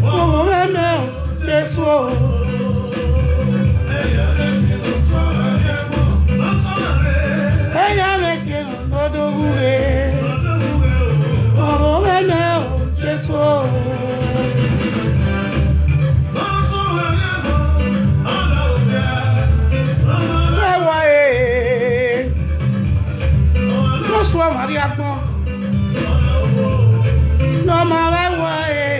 Oh, Jesus. Hey, I'm making no do Oh, Jesus. Maria Bon, no more way.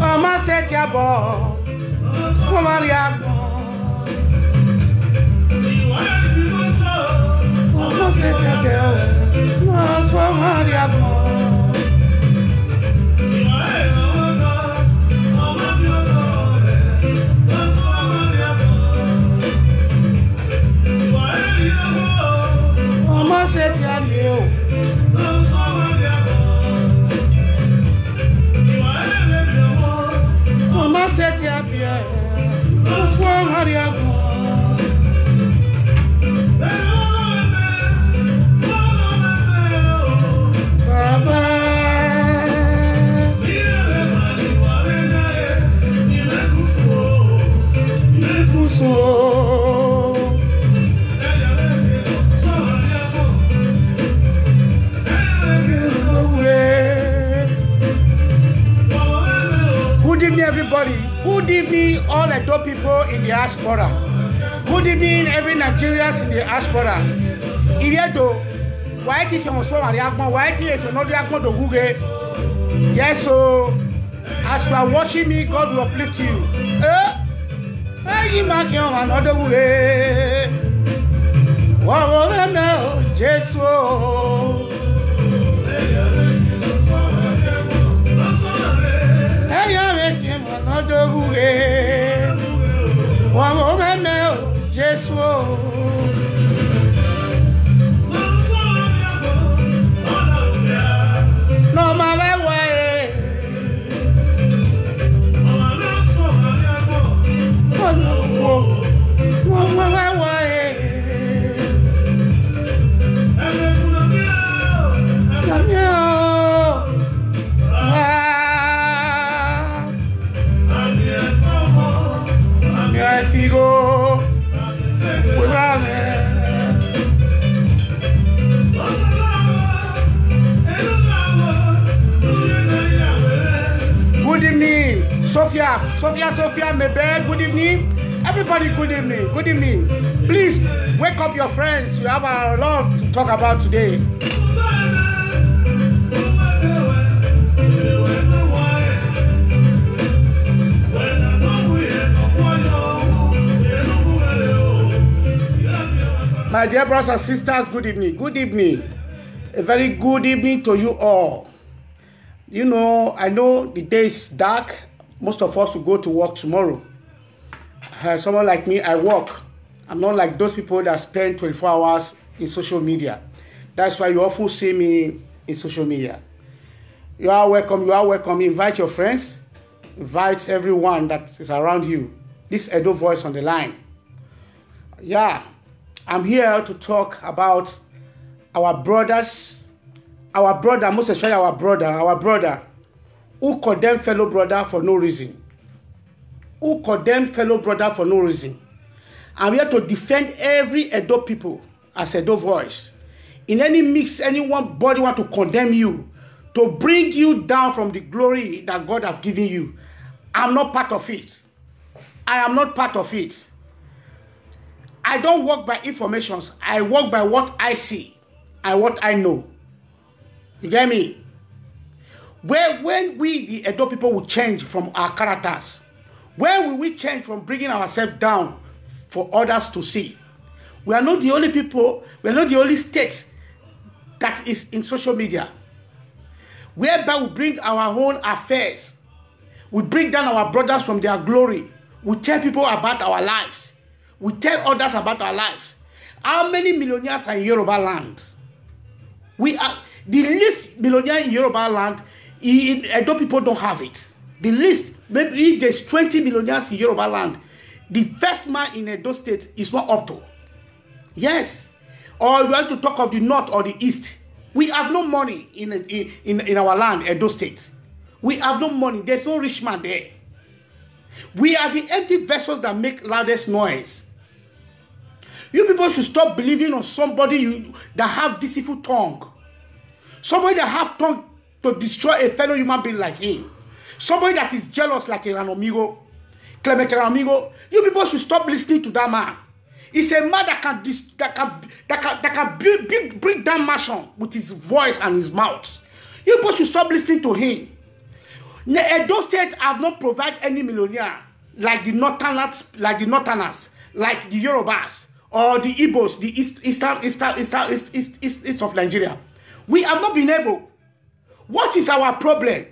Oh, my set your ball, Maria Bon. Oh, my set your girl, no, Maria Bon. Everybody, good evening, all Edo people in the diaspora. Good evening, every Nigerians in the diaspora. Iredo, why did you so why did you not react to Google? Yes, so as you are watching me, God will uplift you. I mark you another way. Wow, no, Jesus. Jesus. No matter way. Good evening, Sophia, Mebe, good evening. Everybody, good evening, good evening. Please wake up your friends. We have a lot to talk about today. My dear brothers and sisters, good evening. Good evening. A very good evening to you all. You know, I know the day is dark. Most of us will go to work tomorrow. Someone like me, I work. I'm not like those people that spend 24 hours in social media. That's why you often see me in social media. You are welcome. You are welcome. Invite your friends. Invite everyone that is around you. This Edo Voice on the line. Yeah. I'm here to talk about our brothers, most especially our brother, who condemn fellow brother for no reason. I'm here to defend every Edo people as Edo Voice. In any mix, anybody want to condemn you, to bring you down from the glory that God has given you. I'm not part of it. I am not part of it. I don't work by informations. I work by what I see and what I know. You get me? When we, the Edo people, will change from our characters, when will we change from bringing ourselves down for others to see? We are not the only people, we are not the only state that is in social media. Whereby we bring our own affairs. We bring down our brothers from their glory. We tell people about our lives. We tell others about our lives. How many millionaires are in Yoruba land? We are the least millionaire in Yoruba land. Edo people don't have it. The least, maybe if there's 20 millionaires in Yoruba land, the first man in Edo State is not up to. Yes. Or you want to talk of the north or the east. We have no money in our land, Edo State. We have no money. There's no rich man there. We are the empty vessels that make loudest noise. You people should stop believing on somebody that have deceitful tongue. Somebody that have tongue to destroy a fellow human being like him. Somebody that is jealous like Amigo, Clement Amigo. You people should stop listening to that man. He's a man that can bring down mansion with his voice and his mouth. You people should stop listening to him. Edo State have not provided any millionaire like the Northerners, like the Yorubas or the Igbos, the east of Nigeria. We have not been able. What is our problem?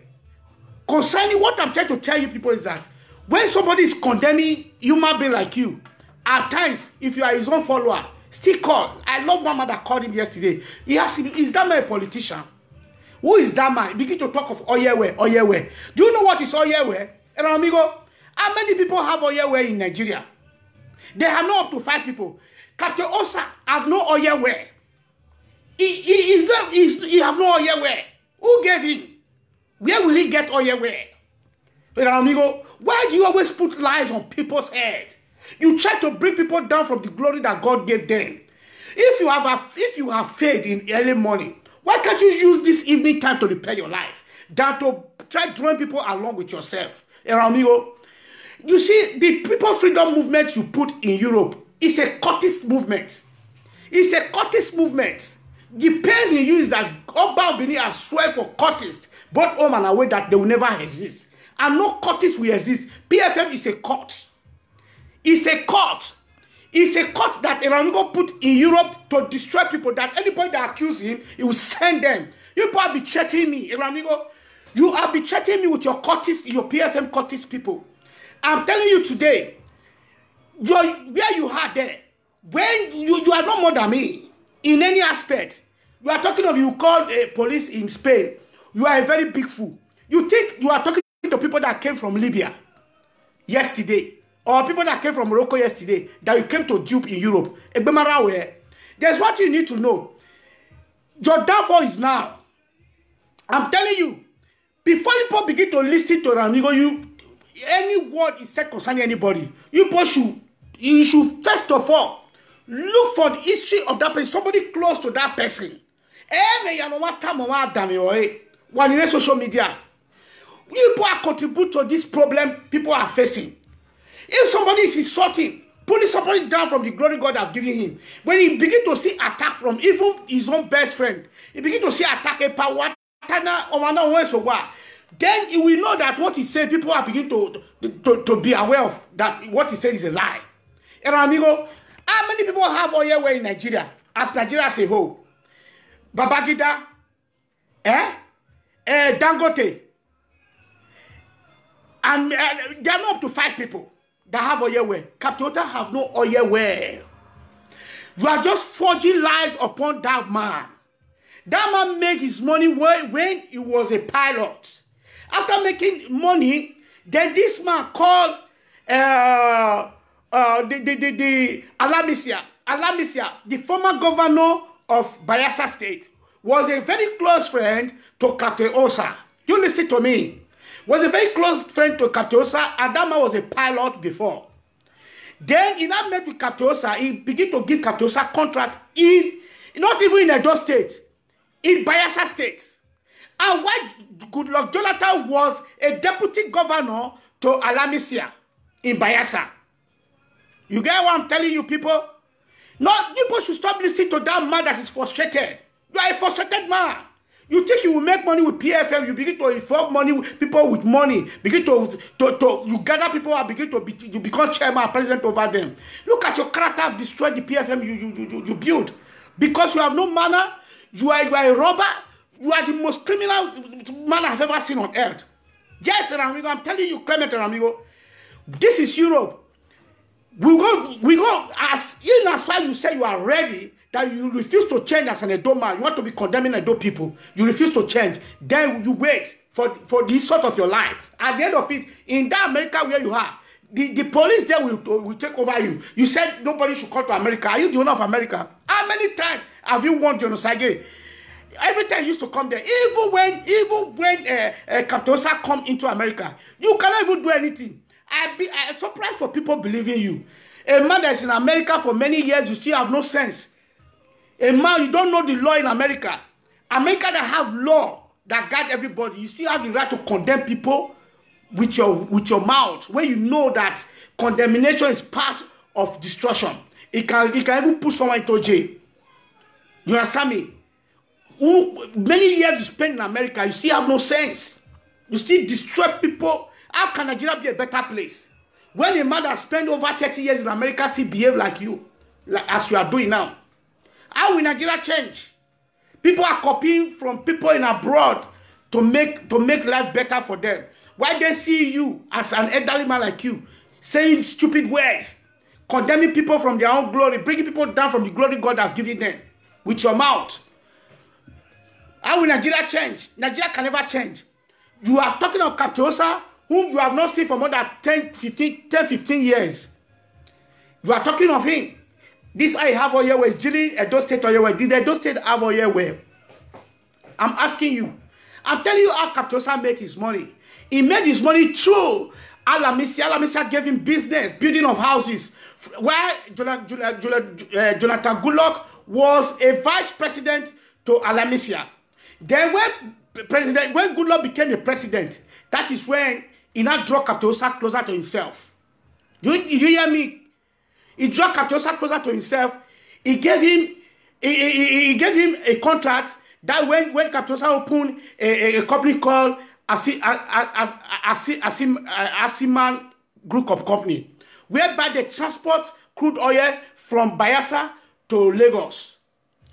Concerning what I'm trying to tell you people is that when somebody is condemning human being like you, at times, if you are his own follower, still call. I love one man that called him yesterday. He asked him, is that man a politician? Who is that man? He begin to talk of Oyewe, Oyewe. Do you know what is Oyewe? Amigo, how many people have Oyewe in Nigeria? They have not up to 5 people. Captain Osa has no Oyewe. He have no Oyewe. Who gave him? Where will he get Oyewe? Amigo, why do you always put lies on people's head? You try to bring people down from the glory that God gave them. If you have faith in early morning, why can't you use this evening time to repair your life than to try drawing people along with yourself? Amigo, you see, the people freedom movement you put in Europe is a cultist movement. It's a cultist movement. The pains in you is that Oba Benin has swear for cultists, both home and away, that they will never exist. And no cultists will exist. PFM is a cult. It's a cult. It's a cult that Amigo put in Europe to destroy people, that anybody that accuses him, he will send them. You people are betraying me, Amigo. You are betraying me with your cultists, your PFM cultist people. I'm telling you today, where you are there, when you are not more than me in any aspect. You are talking of, you called police in Spain. You are a very big fool. You think you are talking to people that came from Libya yesterday, or people that came from Morocco yesterday, that you came to dupe in Europe. There's what you need to know. Your downfall is now. I'm telling you, before you begin to listen to Amigo, any word is said concerning anybody, you should first of all look for the history of that person, somebody close to that person. Social media, people are contribute to this problem people are facing. If somebody is insulting, pulling somebody down from the glory God has given him, when he begin to see attack from even his own best friend, he begin to see attack a power, then he will know that what he said, people are beginning to be aware of that what he said is a lie. And amigo, how many people have Oyewe in Nigeria? As Nigeria as a whole? Babangida, Dangote, and there are not up to 5 people that have Oyewe. Captain have no Oyewe. You are just forging lies upon that man. That man made his money when he was a pilot. After making money, then this man called the Alamisia, the former governor of Bayelsa State, was a very close friend to Captain Osa. You listen to me. Was a very close friend to Captain Osa, and that man was a pilot before. Then he now met with Captain Osa. He began to give Captain Osa contract not even in Edo State, in Bayelsa State. And why Goodluck Jonathan was a deputy governor to Alamisia in Bayelsa. You get what I'm telling you, people? No, people should stop listening to that man that is frustrated. You are a frustrated man. You think you will make money with PFM, you begin to inform money with people with money, begin you gather people and begin to become chairman and president over them. Look at your character have destroyed the PFM you build. Because you have no manner, you are a robber, you are the most criminal man I've ever seen on earth. Yes, Amigo, I'm telling you, Clement Amigo, this is Europe. We go as far as you say you are ready, that you refuse to change as an Edo man. You want to be condemning Edo people. You refuse to change. Then you wait for the sort of your life. At the end of it, in that America where you are, the police there will take over you. You said nobody should come to America. Are you the owner of America? How many times have you won genocide? every time he used to come there, even when Captain Osa come into America, you cannot even do anything. I'm surprised for people believing you. A man that's in America for many years, you still have no sense. A man, you don't know the law in America. America that have law that guide everybody, you still have the right to condemn people with your mouth when you know that condemnation is part of destruction. It can even put someone into jail. You understand me? Many years you spend in America, you still have no sense. You still destroy people. How can Nigeria be a better place? When a man that spent over 30 years in America still behave like you, as you are doing now, how will Nigeria change? People are copying from people in abroad to make life better for them. Why they see you as an elderly man like you saying stupid words, condemning people from their own glory, bringing people down from the glory God has given them with your mouth? How will Nigeria change? Nigeria can never change. You are talking of Captain Osa, whom you have not seen for more than 10, 15 years. You are talking of him. This I have all year was Jilly Edo State or year. Did Edo State have all year well? I'm asking you. I'm telling you how Captain Osa make his money. He made his money through Alamisi. Alamisi gave him business, building of houses. Where Jonathan Goodluck was a vice president to Alamisi. Then when Goodluck became a president, that is when he now drew Captain Osa closer to himself. You hear me? He drew Captain Osa closer to himself. He gave him a contract that when Captain Osa opened a company called Asiman Group of Company, whereby they transport crude oil from Bayelsa to Lagos.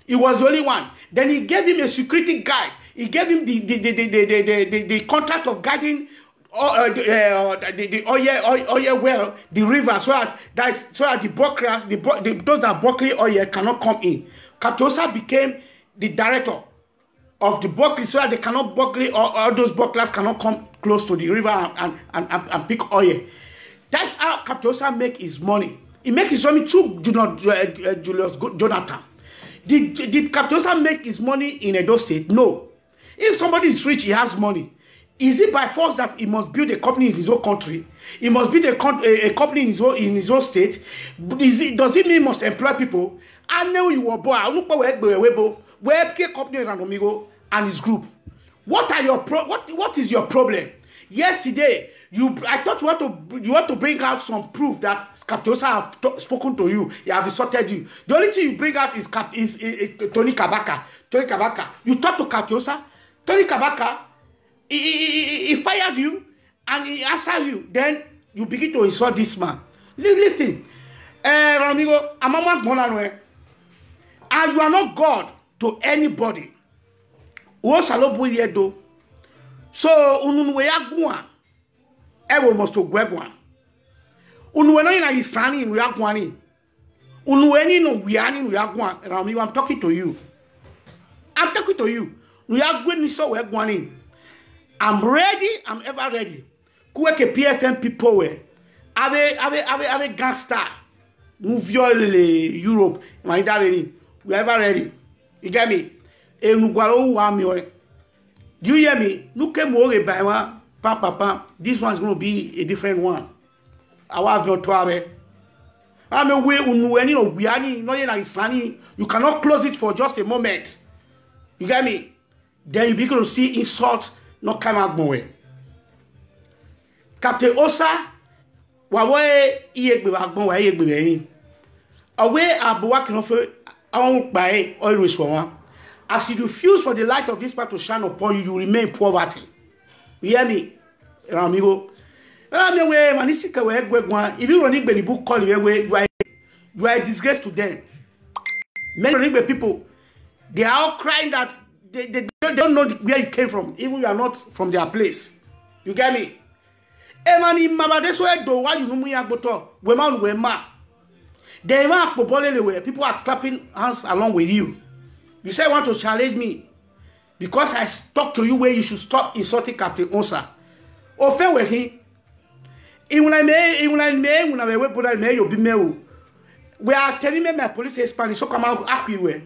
He was the only one. Then he gave him a security guide. He gave him the contract of guiding the oil well, the river, so that the bucklers, those that buckle oil cannot come in. Captain Osa became the director of the bucklers, so that they cannot buckle, all those bucklers cannot come close to the river and pick oil. That's how Captain Osa make his money. He makes his money through Julius Jonathan. Did Captain Osa make his money in Edo State? No. If somebody is rich, he has money. Is it by force that he must build a company in his own country? He must build a company in his own state? Does it mean he must employ people? I know you were born. I don't know where company and his group. What is your problem? Yesterday, I thought you want to bring out some proof that Captain Osa have spoken to you. He have insulted you. The only thing you bring out is Tony Kabaka. Tony Kabaka. You talk to Captain Osa. Tony Kabaka. He fired you and he answered you. Then you begin to insult this man. Listen, Ramigo, and you are not God to anybody. So ununwe yagwa ewo mosto gwegwa ununwe no ina isani no yagwa ni ununwe ni no wiani no yagwa. Ramigo, I'm talking to you. I'm talking to you. No yagwa ni so wegwa ni. I'm ready. I'm ever ready. Kuweke PFM people we. Ave gangster. Nous viole Europe. We ever ready. You get me? E nous gwalo wa mi we. Do you hear me? Nou ke mo re ba wa papa. This one's going to be a different one. Awa avion to ave. Ame we unu eni no wiani no ye na isani. You cannot close it for just a moment. You get me? Then you begin to see insult. No come out more. Captain Osa, wawe iyegbe bagbon wa iyegbe beyin. Away abuwa kinofe awon gba always for one. As you refuse for the light of this part to shine upon you, you remain in poverty. You hear me, amigo? If you don't need book call you are a disgrace to them. Many people, they are all crying that they don't know where you came from, even you are not from their place. You get me? Emani mabadeso do why you know me agboto wema wema. People are clapping hands along with you. You say you want to challenge me because I talk to you where you should stop insulting Captain Osa. Ofen we him. We are telling me my police is Spanish, so come out. You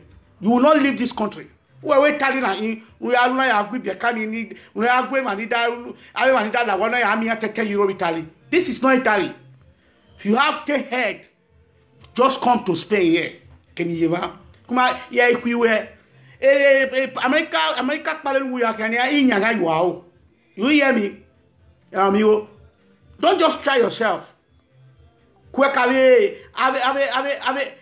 will not leave this country. we telling na we are na ya gbe be kan ni we are gbe manida la wona ya mi €10 Italy. This is not Italy. If you have the head, just come to Spain here. Can you hear? Kuma ya ikwiwe America palen we can ya inyanga you. You hear me? Amigo, don't just try yourself. Quick away, ave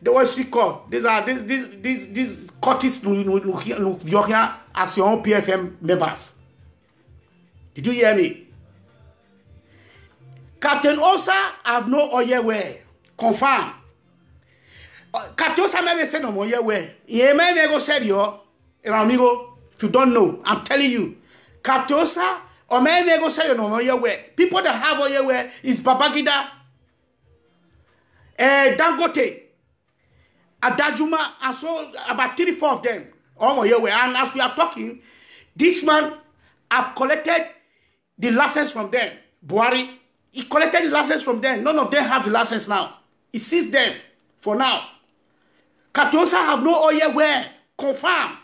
the what she call. These are these Curtis Nuhia as your own PFM members. Did you hear me? Captain Osa have no oil where. Confirm. Captain Osa never said no more where. He may never said yo, amigo. If you don't know, I'm telling you, Captain Osa or may never say no more where. People that have oil where is Babagida, Dangote, Adajuma, and so about 3-4 of them. Oh yeah, and as we are talking, this man have collected the license from them. Buhari, he collected the license from them. None of them have the license now. He sees them for now. Katosa have no oil where confirm.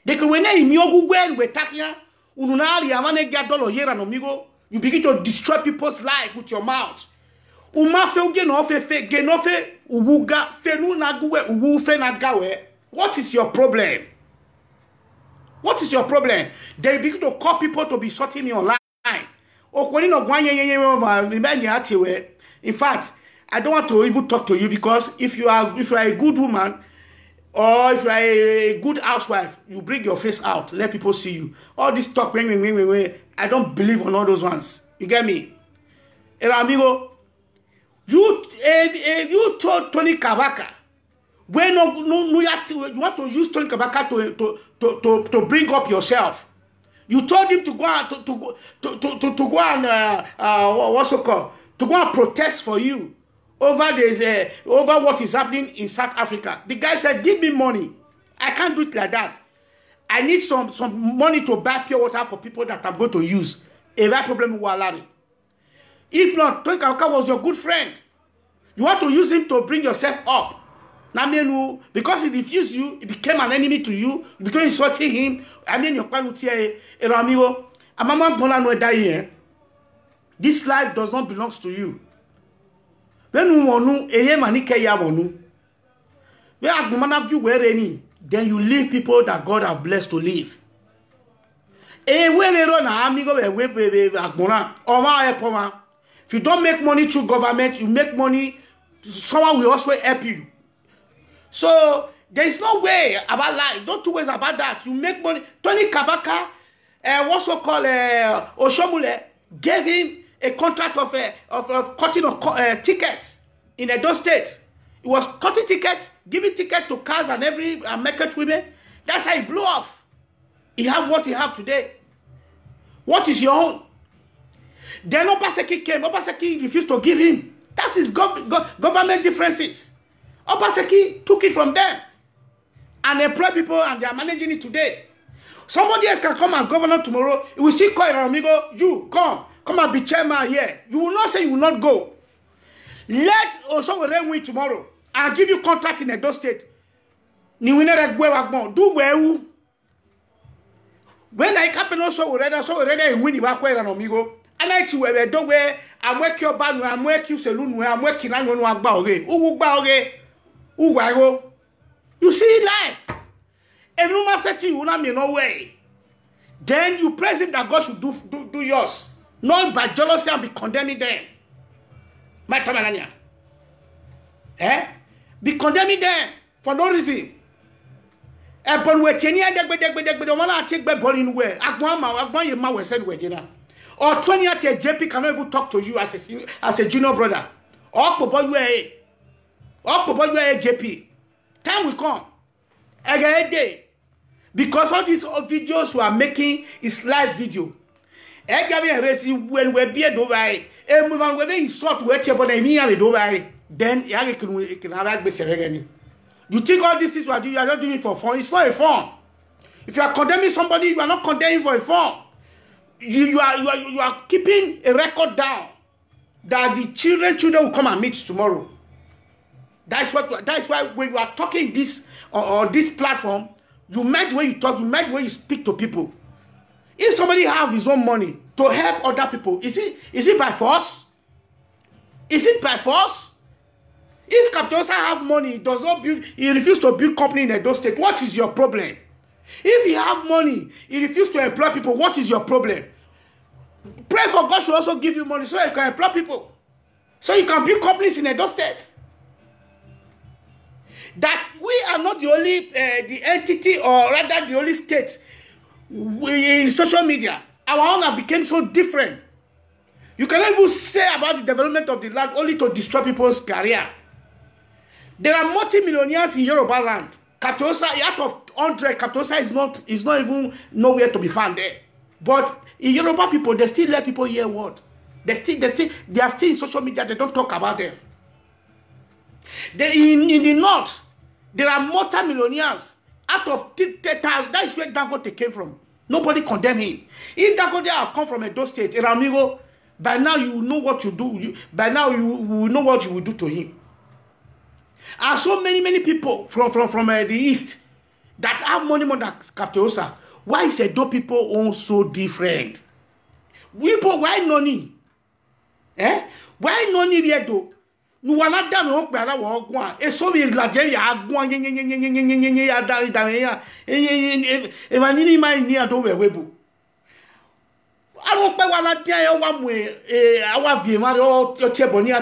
They can when in your when we takia ununari amane gadolo yera no migo. You begin to destroy people's life with your mouth. Uma fe genofe uwuga fenu naguwe uwu fe nagawe. What is your problem? What is your problem? They begin to call people to be sorting you online. In fact, I don't want to even talk to you because if you are a good woman or if you are a good housewife, you bring your face out, let people see you. All this talk, I don't believe on all those ones. You get me? And amigo, you told Tony Kabaka when you want to use Tony Kabaka to bring up yourself. You told him to go out to go and what's it called? To go and protest for you over this over what is happening in South Africa. The guy said, "Give me money. I can't do it like that. I need some money to buy pure water for people that I'm going to use." A right problem with Walari. If not, Tony Kabaka was your good friend. You want to use him to bring yourself up. Now, because he refused you, he became an enemy to you, because insulting him. I mean, your plan amigo. This life does not belong to you. Then you leave people that God have blessed to live. If you don't make money through government, you make money, someone will also help you. So there is no way about life. Don't you worry about that. You make money. Tony Kabaka, what's so called Oshomule, gave him a contract of cutting of tickets in Edo State. He was cutting tickets, giving tickets to cars and every market women. That's how he blew off. He have what he have today. What is your own? Then Obaseki came. Obaseki refused to give him. That's his government differences. Obaseki took it from them and employ people, and they are managing it today. Somebody else can come as governor tomorrow. He will still call your amigo, you come and be chairman here. You will not say you will not go. Let Osowore win tomorrow. I'll give you contract in Edo State. Ni winner do well. When I happen Osowore win an amigo. I like to wear do where I'm working your band, I'm working saloon, where I'm working on one about you see life. Every woman said to you, no way. Then you praise him that God should do yours. Not by jealousy and be condemning them. My Tamanania. Be condemning them for no reason. Upon where Kenya the one I take by body in where Agma was said where or 20 years JP cannot even talk to you as a junior brother. Or boy JP. Time will come. Again day. Because all these videos we are making is live video. When we be Dubai, and when we insult we Dubai, then you think all these things you are not doing it for fun. It's not a fun. If you are condemning somebody, you are not condemning for a fun. You are keeping a record down that the children will come and meet tomorrow. That's why when you are talking this on this platform, You mind the way you talk. You mind the way you speak to people. If somebody have his own money to help other people, is it by force? Is it by force? If Captain Osa have money, he refuses to build company in Edo State, what is your problem? If he have money, he refuses to employ people, what is your problem? Pray for God should also give you money so you can employ people. So you can build companies in Edo State. That we are not the only the entity, or rather the only state in social media. Our own have become so different. You cannot even say about the development of the land only to destroy people's career. There are multi-millionaires in Yoruba land. Captain Osa, out of 100, Captain Osa is not even nowhere to be found there. But in Yoruba people, they still let people hear what. They are still in social media. They don't talk about them. In the north, there are multi-millionaires. Out of 10,000, that is where Dangote came from. Nobody condemn him. If Dangote have come from Edo State, Eramigo, by now you know what you do. By now you will know what you will do to him. And so many people from the east that have money more than Captain Osa. Why is Edo people all so different? Why noni? Why noni Edo? Nu wana dame okpe ala wo ogwan. Eso mi glaje ya agwan nye ya dame ya. Evanini mai ni ado webu. Aro pe wala dia yo wa mu awa vie ma o chebonia.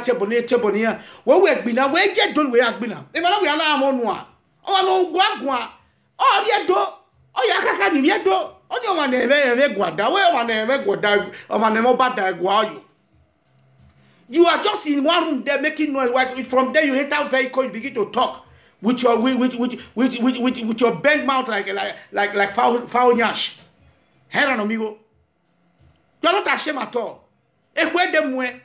We gbina we je do we agbina. E ma na we ala amonu a. O wa no gwa. O ye do. O ya kaka ni ye do. O ni o wa na eve gwada. We wa na eve gwada. O ma na mo bada gwa you. You are just in one room there making noise. From there you enter vehicle, you begin to talk with your bent mouth like foul nyash. Head on amigo. You are not ashamed at all. Ekwe demwe.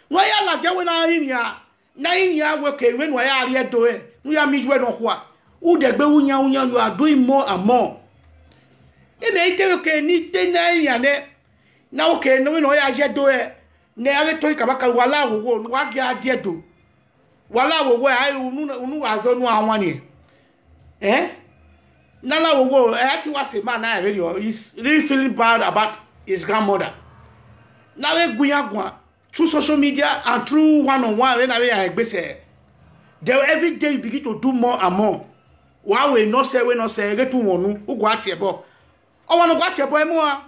Why are la jawe na inya? Na inya weke when why are here do it? We are mijwe no kwa. U degbe unya you are doing more and more. Ene ite weke ni te na inya ne. Na okay, no ya je do e. Ne ale to kabaka wala wo wa ge ade do. Wala wo ai unu azo nu awon ni. Na la wo ati was a man na really is really feeling bad about his grandmother. Na we guya through social media and through one-on-one when I egbese. There every day you begin to do more and more. Wa we no say get to wonu ugo atiebo. O wonu go atiebo e mo.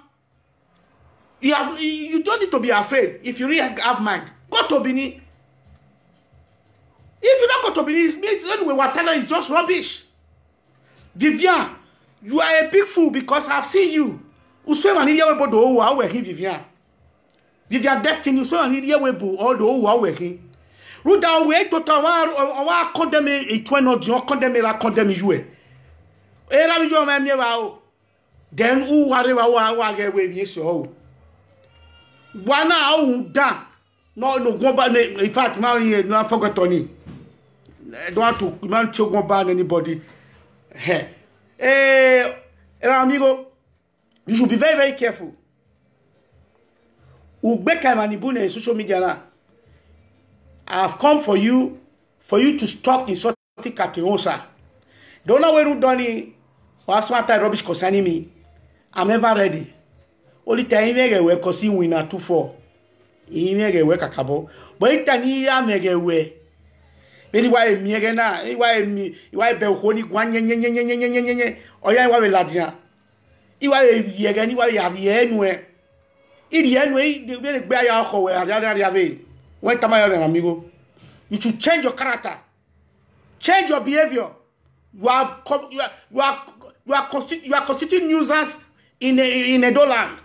You don't need to be afraid if you really have mind. Go to Bini. If you don't go to Bini, it means anyway, Watana is just rubbish. Vivian, you are a big fool because I've seen you. Vivian Destiny, all the Ruda, wait to our condemn a 20 condemn a condemn you. Then, who whatever with you. Wana ou dan no gomba in fact now forget Tony. I don't want to man gomba anybody. Amigo, you should be very careful. Ubeka manibune social media na. I have come for you to stop insulting Captain Osa. Don't know where you done it. What's what rubbish concerning me? I'm never ready. Only time we because he win at 2-4. He mege we kakabo. But it ni ya mege we. Anyway, me again na. Anyway, be honi gwan nye. Oya wa we ladia. Iwa ye again. Iwa ya yenwe. Iri yenwe. The be ya ho we ya ve. When tamayo na amigo. You should change your character. Change your behavior. You are constituting nuisance in Edo land.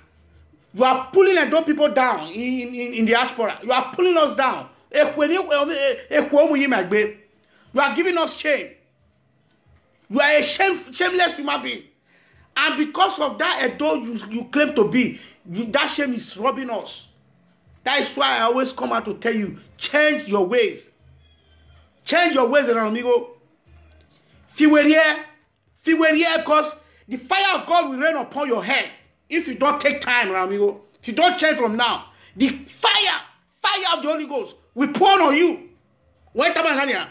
You are pulling Edo people down in diaspora. You are pulling us down. You are giving us shame. You are a shameless human being. And because of that Edo you claim to be, that shame is robbing us. That is why I always come out to tell you, change your ways. Change your ways, amigo. If you were here, because the fire of God will rain upon your head. If you don't take time, amigo, if you don't change from now, the fire of the Holy Ghost will pour on you. Wait a minute.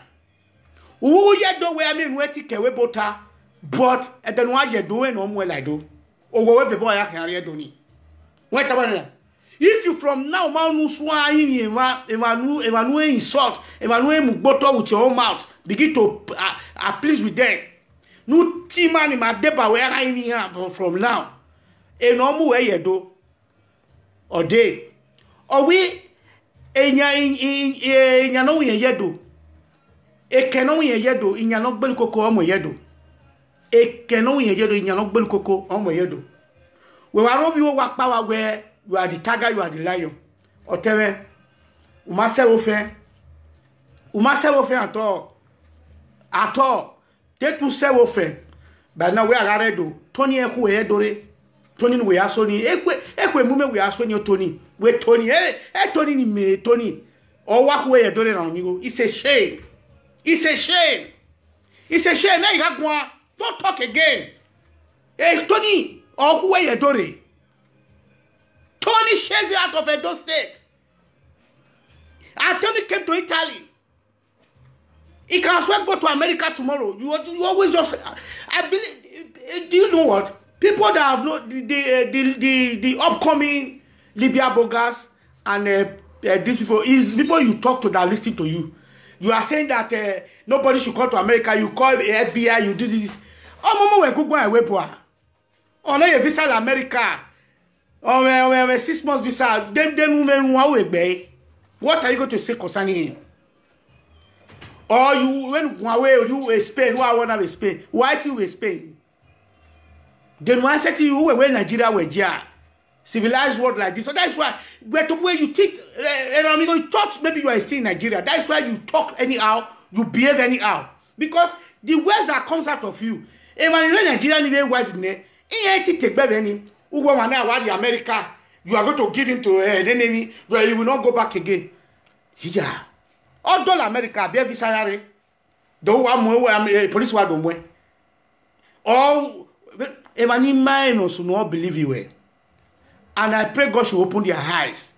Who ye do we I mean weti kewe bota, but then why ye doing no more like do? Or whatever the boy I can hear doni. Wait a minute. If you from now manu swa in Emmanuel insult, Emmanuel muboto with your own mouth, begin to please with them. No man in my deba where I am from now. A normal way you do. Or day. Or we in no yedo. E canon yedo in your not belcoco on my yedo. E canon yedo in your not belcoco on my yedo. Well, I rob you walk power where you are the tiger, you are the lion. Or tell me, Umasa at all. At all. They to say ofen. But now we are ready. Tony who we dore. Tony we are Sony. Ekwe mume we are Sony Tony. We Tony. Tony ni me Tony. Or what way you dore amigo. It's a shame. It's a shame. It's a shame. Now you got one. Don't talk again. Hey Tony. Or who you dore. Tony shares out of Edo State. And Tony came to Italy. He can swear go to America tomorrow. You always just. I believe. Do you know what? People that have no the upcoming Libya Bogas and these people is people you talk to that listen to you. You are saying that nobody should come to America. You call the FBI. You do this. Oh, mama, we go away, boy. Oh, no, you visa America. Oh, 6 months visa. Then women away. What are you going to say concerning him? Or you when away you Spain, who I want to Spain. Why do you Spain? Then one said to you when Nigeria were here. Civilized world like this. So that's why where you think you thought maybe you are still in Nigeria. That's why you talk anyhow, you behave anyhow. Because the words that comes out of you, and when you Nigeria need words in there, take baby any who go and America, you are going to give him to an enemy where you will not go back again. Yeah. All dollar America, be visa yare. Don't want police wa don't want. All Emani minus who not believe you. And I pray God should open their eyes.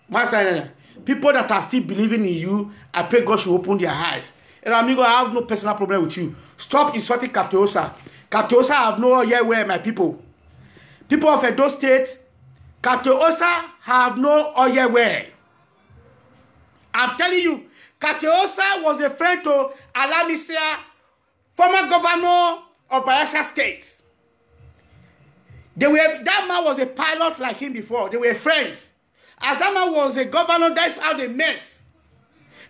Master, people that are still believing in you, I pray God should open their eyes. And amigo, I have no personal problem with you. Stop insulting Captain Osa. Captain Osa have no idea where my people. People of Edo State, Captain Osa have no idea where. I'm telling you, Captain Osa was a friend to Alamisia, former governor of Bayelsa State. That man was a pilot like him before. They were friends. As that man was a governor, that's how they met.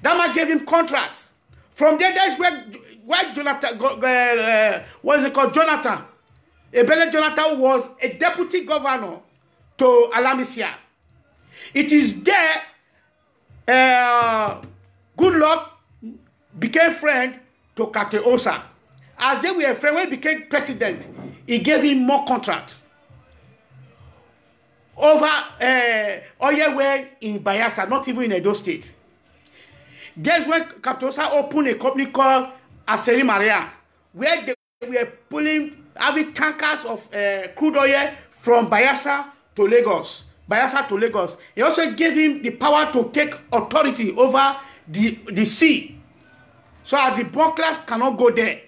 That man gave him contracts. From there, that's where Jonathan, what is it called? Jonathan. Ebele Jonathan was a deputy governor to Alamisia. It is there, Good Luck became friend to Captain Osa. As they were friends, when he became president, he gave him more contracts. Over Oyewell in Bayelsa, not even in Edo State. That's when Captain Osa opened a company called Aseri Maria, where they were having tankers of crude oil from Bayelsa to Lagos. He also gave him the power to take authority over the sea. So that the bunkers cannot go there.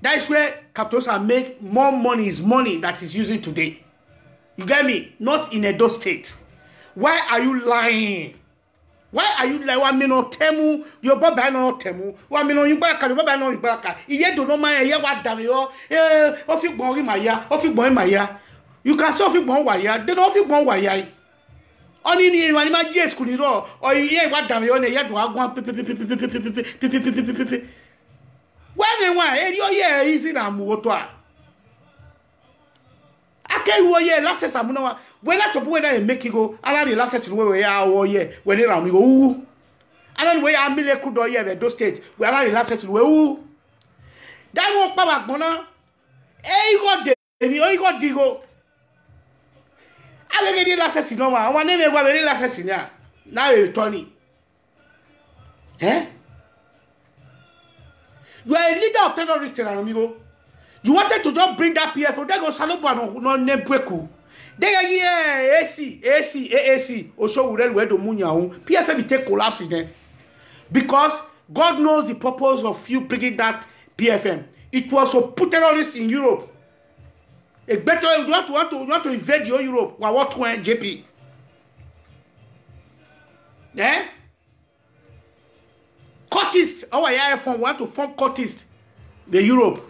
That's where Captain Osa make more money, his money that he's using today. You get me? Not in Edo State. Why are you lying? Why are you lying? Why me no temu? Your baba no temu. Why me no yubaraka? Your baba no yubaraka. Iye do no man ye wa dame yo. Ofi gbon ri maya. Ofi gbon maya. You can say ofi gbon waya. They no ofi gbon waya. Oni ni wani ma je school ni ro. O iye wa dame yo ne ye do agbon pe. Why me wa? E yo ye easy na mu woto a. Ake wo ye last amuna wa when I top when I make you go ala the last we ya wo ye when they ram go wu ala we am mile ku do ye the state we ala the last we wu that wo pa wa gbona e go de ni o go digo ala ge the last no wa won me gwa be last ni a na e Tony you are a leader of terrorists amigo. You wanted to just bring that PFO. They go Salobo no name Pweku. They are here AAC. Osho will where the munya PFM will take collapse again. Because God knows the purpose of you bringing that PFM. It was to put terrorists in Europe. A better you want to invade your Europe. What went JP? Eh? Cultists, want to form cultists, the Europe.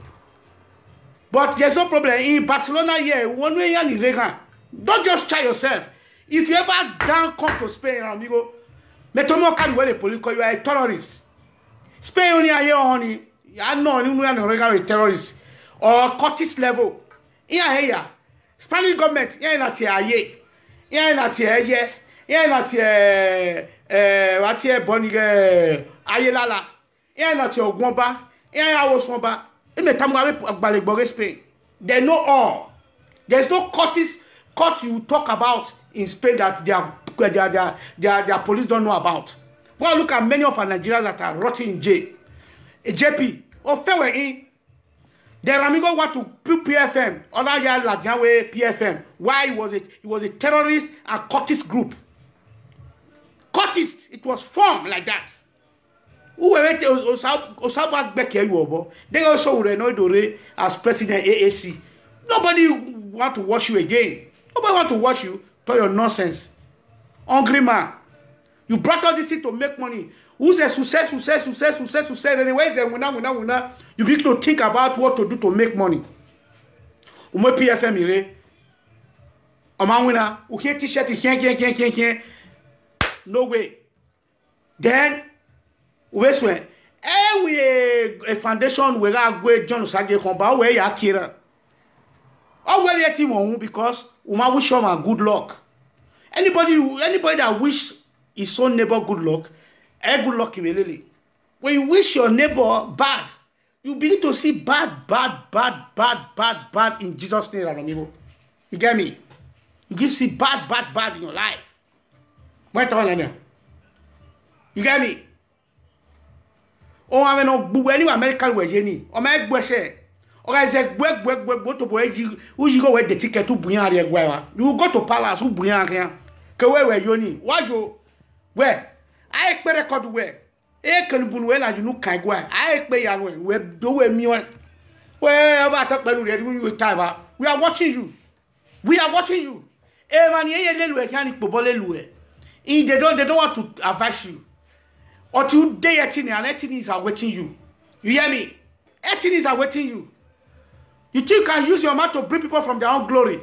But there's no problem. In Barcelona here, one way and Reagan. Don't just try yourself. If you ever down come to Spain, amigo, Metomo can wear a political, you are a terrorist. Spain only are here only. I know you are not a terrorist or cultist level. Here, Spanish government, here not here, here not here, here not what here Bonnie Ayelala, here not your Gwamba, here I was Wamba. Spain. They know all. There's no court you talk about in Spain that their police don't know about. Well, look at many of our Nigerians that are rotting in jail. JP, fair in. Their amigo want to put PFM, other year Lajawe PFM. Why it was a terrorist and cultist group. Cultist, it was formed like that. Who were Osaba Beke, they also will know Dore as president AAC. Nobody want to watch you again. Nobody want to watch you to your nonsense. Hungry man. You brought all this thing to make money. Who's a success? Anyways, winner. You begin to think about what to do to make money. Ume PFM ire. Oman winner. Uke t-shirt. No way. Then we swear. A foundation where I go John Sage Komba where ya kira. Or where you team because Uma wish him good luck. Anybody that wish his own neighbor good luck, good luck immediately. When you wish your neighbor bad, you begin to see bad in Jesus' name. You get me? You can see bad in your life. You get me? Oh, I mean, no, any American way, Jenny. Or my question. Or I said, go to where you go with the ticket to Bunyari. You go to Palace, who Bunyari. Where you why you? Where? I expect record where? I can Bunwell, you know, can't go. I expect you where do me. Where about talk about you time? We are watching you. Evan, you can't pobole. They don't want to advise you. Or today, Ethinies are waiting you. You hear me? Ethinies are waiting you. You think you can use your mouth to bring people from their own glory?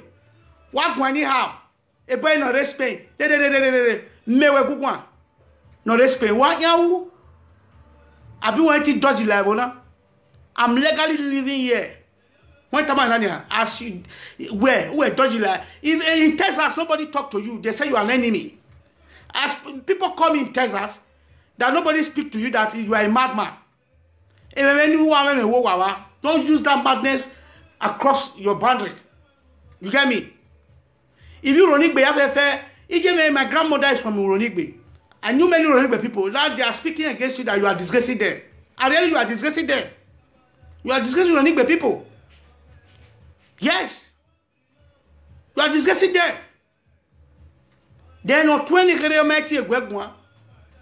What go anyhow? A boy no respect. Mewe gugwa. No respect. What yahu? I be wanting dodgy level now. I'm legally living here. One time as you where dodgy like if in Texas nobody talk to you, they say you are an enemy. As people come in Texas, that nobody speak to you that you are a madman. Don't use that madness across your boundary. You get me? If you Ronigbe, my grandmother is from Ronigbe. I knew many Ronigbe people. Now they are speaking against you that you are disgracing them. And really you are disgracing them. You are disgracing Ronigbe people. Yes. You are disgracing them. They are not 20 kilometers away.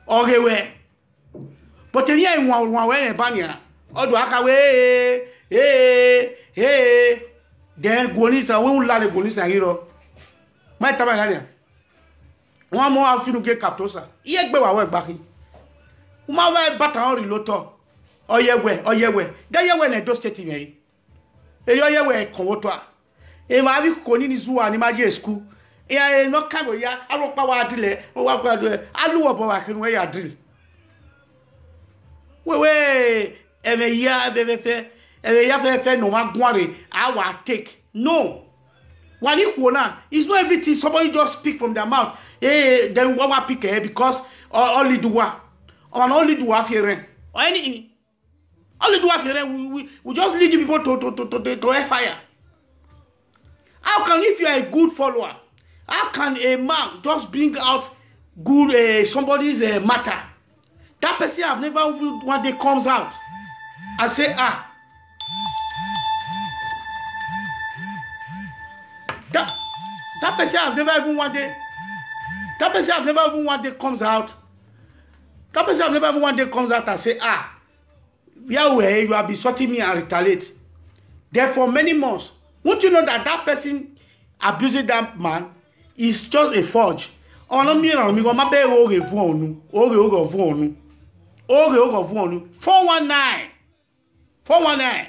Okay, but then you want to banya. Or do I then Gonisa won't let Gonisa hero. My time, one more of you get Captosa. Yet, go away back. Uma baton reloto. Oh, yeah, way. Then you went a dust setting. A year way, Convotoa. A Mavi Conini Zoo and Imagia school. Yeah, no cover ya. I don't power delay. Or what I know about I can wear a drill. Wait, and a year, and a year, no one worry. I will take. No. One equal it's not everything somebody just speak from their mouth. Hey, then what pick because only do what? Or only do what here. Or anything. Only do what here. We just lead you people to a fire. How can if you are a good follower? How can a man just bring out good somebody's matter? That person have never one day comes out and say, that person have never even one day. That person have never even one day comes out Captain have never even one day comes out and say, ah, Yahweh, you have been sorting me and retaliate. Therefore, many months. Won't you know that that person abusing that man is just a forge? On a mirror, me go my baby oge vonu, oge vonu, oge vonu, 419, 419.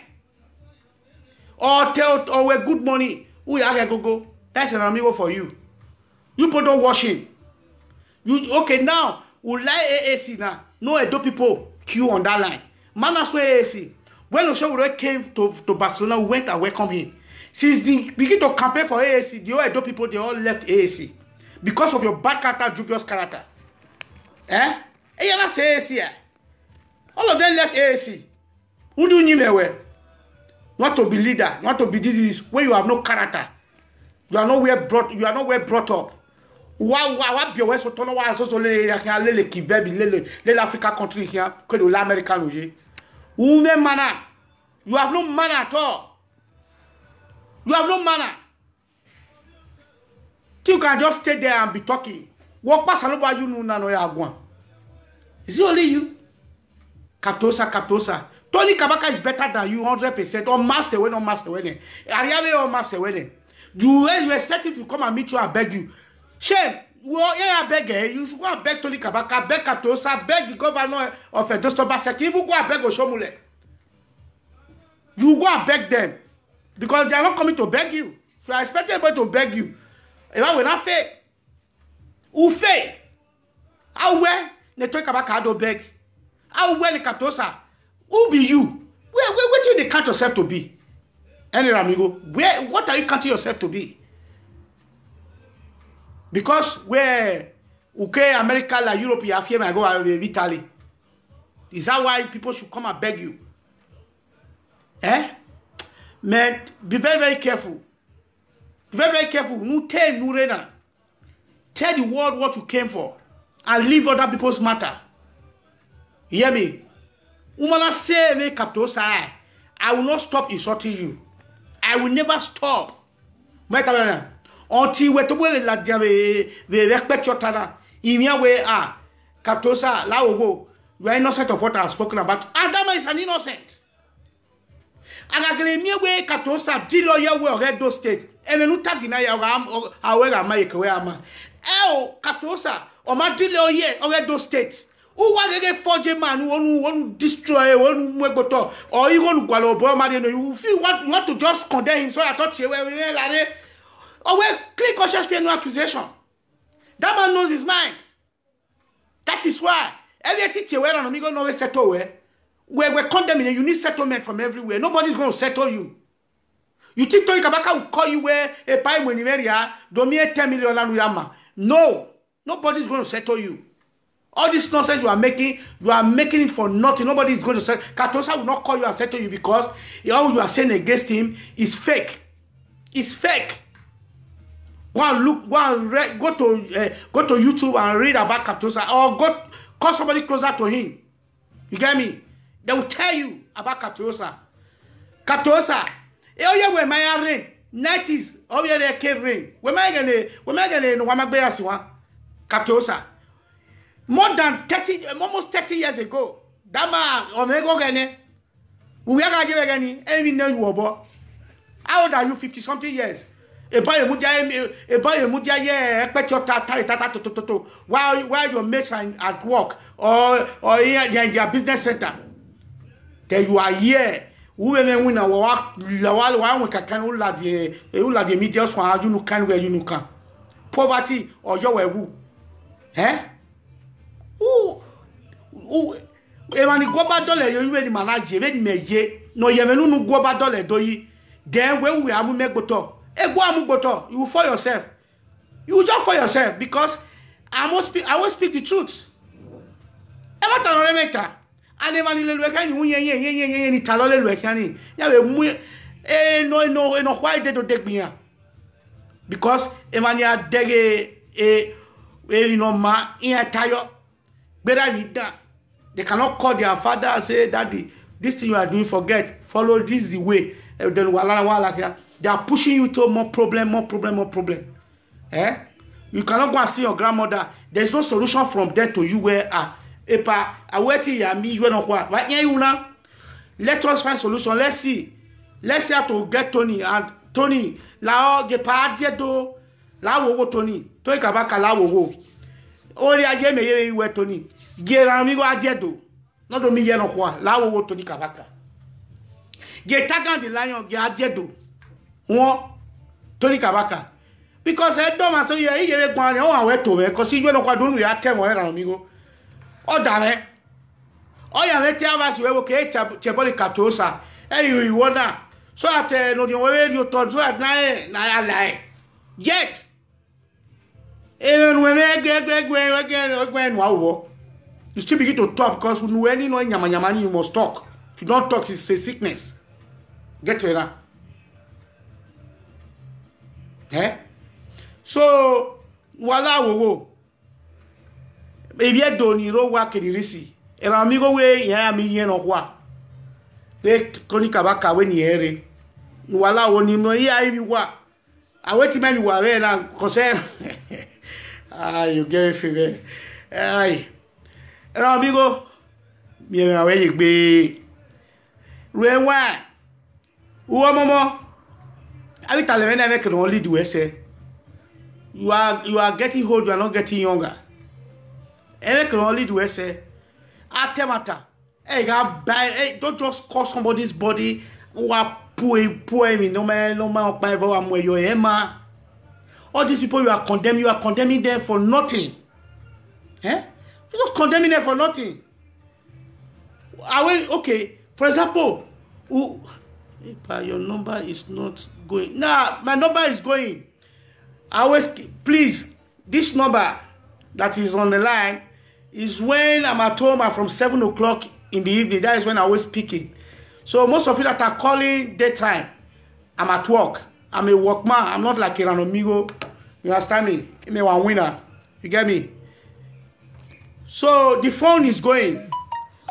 Or tell or we good money. We are go. That's an amigo for you. You put on washing. You okay now? We like AAC now. No Edo people queue on that line. Man, as well AAC. When Osho came to Barcelona, we went and welcomed him. Since the begin to campaign for AAC, the Edo people they all left AAC because of your bad character, dubious character. Eh? And you're not saying AAC. All of them left AAC. Who do you know? Want to be leader, want to be this when you have no character. You are nowhere brought up. Why be away so tall? Why so le Kibebi, le Africa country here, que de l'American rouge. You have no manner at all. You have no manner. You can just stay there and be talking. Walk past about you no ya. Is it only you? Katosa. Tony Kabaka is better than you 100%. Or master when or master when. Ariave or master when. You expect him to come and meet you and beg you. Shame. Well, yeah, beg you should go and beg Tony Kabaka, beg Katosa, beg the governor of Dosto Baseki. Even go and beg Oshomule. You go and beg them. Because they are not coming to beg you. So I expect them to beg you. And I will not fail. Who fail? How well? Ne Tony Kabaka do beg. How well the Katosa? Who be you? Where do you count yourself to be? Any amigo, what are you counting yourself to be? Because where America, like Europe, you have here, I go to Italy. Is that why people should come and beg you? Eh? Man, be very, very careful. Be very, very careful. Tell the world what you came for and leave other people's matter. You hear me? Umana say me Katosa, I will not stop insulting you. I will never stop. Until we respect your tada. In your way, Katosa, Laogo, you are innocent of what I have spoken about. Adama is an innocent. And I can me way Katosa, Dilo Yawe or Edo State. And then Utagina Yawam, however, I make away. Katosa, or Madilo Ye or Edo State. Who was a forger man who won't destroy one Wegoto or even Gualobo? You feel want to just condemn him, so I thought you were or well, clear conscious fear no accusation. That man knows his mind. That is why every teacher where an amigo no settle where we're condemning you need settlement from everywhere. Nobody's going to settle you. You think Tony Kabaka will call you where a pie when you area, don't me 10 million and no, nobody's going to settle you. All this nonsense you are making it for nothing. Nobody is going to say. Katosa will not call you and settle you because all you are saying against him is fake. It's fake. Go to YouTube and read about Katosa, or go call somebody closer to him. You get me? They will tell you about Katosa. Katosa. Oh yeah, where my rain 90s. Oh yeah, they cave rain. Where my gonna no Wamagbeasiwa. Katosa. More than 30, almost 30 years ago, that man on the go gene. We are going to get any know you about. How old are you? 50-something years. A boy mudia expect your tata while your mates are at work or in their business center. Then you are here. Women win a walk, one we can the media so you can where you can. Poverty or your woo. Eh? Emani goba dole yo iwe ni manager we ni meje no ye menu nu goba dole doyi then when we amu megboto egbo amu gboto you will for yourself. You will just for yourself because I will speak the truth. Ema tan re meta ane mani le lwe kan yen ni talo le lwe kan ni ya we mu no why they don't take me here because emani adege you know ma in tayo they cannot call their father and say, Daddy, this thing you are doing, forget. Follow this is the way. Then they are pushing you to more problem. Eh? You cannot go and see your grandmother. There is no solution from there to you where Epa, aweti ya mi you no kwa. Right here you now. Let us find solution. Let's see. Let's see how to get Tony and Tony. La o ge pa do. La wo Tony. Tony kabaka la wo. Ori aye me ye we Tony. Ge ran mi go do. No do mi ye no kwa. La wo Tony kabaka. Ge tagan the lion ge do. Won Tony kabaka. Because I don't want to hear you go on our way to it because you know what do ya tell ran mi go. O dare. O ya me tell us we okay cheboli katosa. Hey you wanna so at no the way you thought so at na lie. Yet even when again wow you still begin to talk because you know any no nyama you must talk. If you don't talk it's a sickness. Get to that. Eh? So wala wo ebi do ni ro wa kedirisi e ra mi go we ya mi yen no kwa de Tony kabaka we ni ere wala wo ni no ya ibi wa aweti mani wa we na concern you get it ai ra mi go mi ra we gbe re wa wo momo abi tale we na make no lead we say you are getting old, you are not getting younger. And can only do say, Atemata. Hey, don't just call somebody's body who are poor me, no man, by your Emma. All these people you are condemning them for nothing. Eh? You're just condemning them for nothing. Okay, for example, your number is not going. Nah, my number is going. Always, please, this number that is on the line is when I'm at home and from 7 o'clock in the evening. That is when I always pick it. So most of you that are calling daytime, I'm at work. I'm a workman. I'm not like an amigo. You understand me? I'm a winner. You get me? So the phone is going.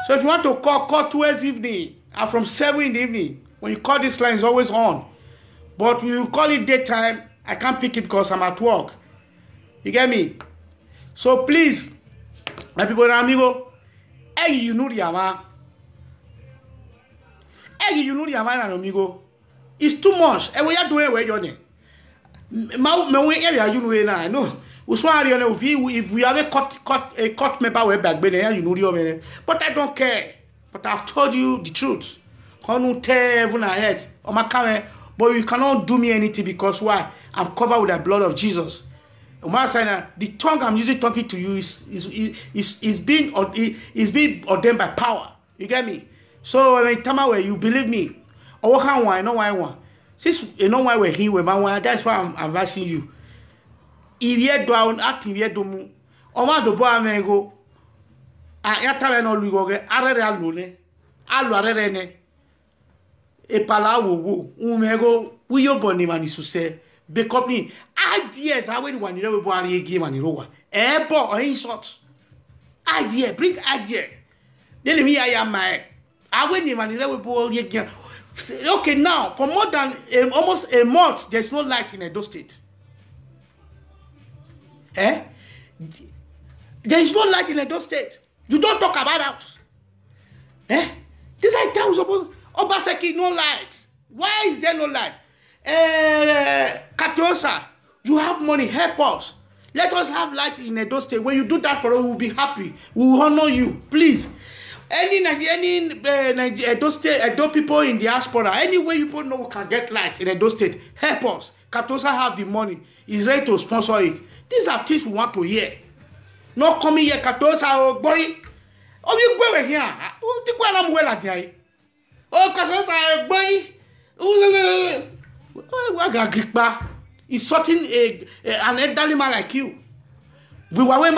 So if you want to call towards evening and from 7 in the evening. When you call this line, it's always on. But when you call it daytime, I can't pick it because I'm at work. You get me? So please, my people, amigo, you know the ama. You know the ama, amigo. It's too much. And we are doing where you're there. I know. If we have a court member way back, you know the. But I don't care. But I've told you the truth. Can't tell everyone ahead on my camera. But you cannot do me anything because why? I'm covered with the blood of Jesus. The tongue I'm using talking to you is being ordained by power. You get me? So when time where you believe me, or I know why I want. Since you know why we're here, that's why I'm advising you. If you don't act, if you don't, or what the boy may go, I tell you no go get alone. E pala wo umego wiyo boni mani suse be company ideas how when one we boy again mani rowa bo or insult idea bring idea then me I am my I when mani we boy again. Okay, now for more than almost a month there's no light in Edo State. There is no light in Edo State. You don't talk about that. This item was supposed Obaseki, no light. Why is there no light? Katosa, you have money, help us. Let us have light in Edo State. When you do that for us, we'll be happy. We will honor you. Please. Any Edo State, Edo people in diaspora, any way you people know can get light in Edo State, help us. Katosa have the money. He's ready to sponsor it. These are things we want to hear. Not coming here, Katosa, oh boy. Oh, you go here. Oh, you go and I'm well at here. Oh, Katosa, boy. Oh, is sorting an elderly man like you. We were when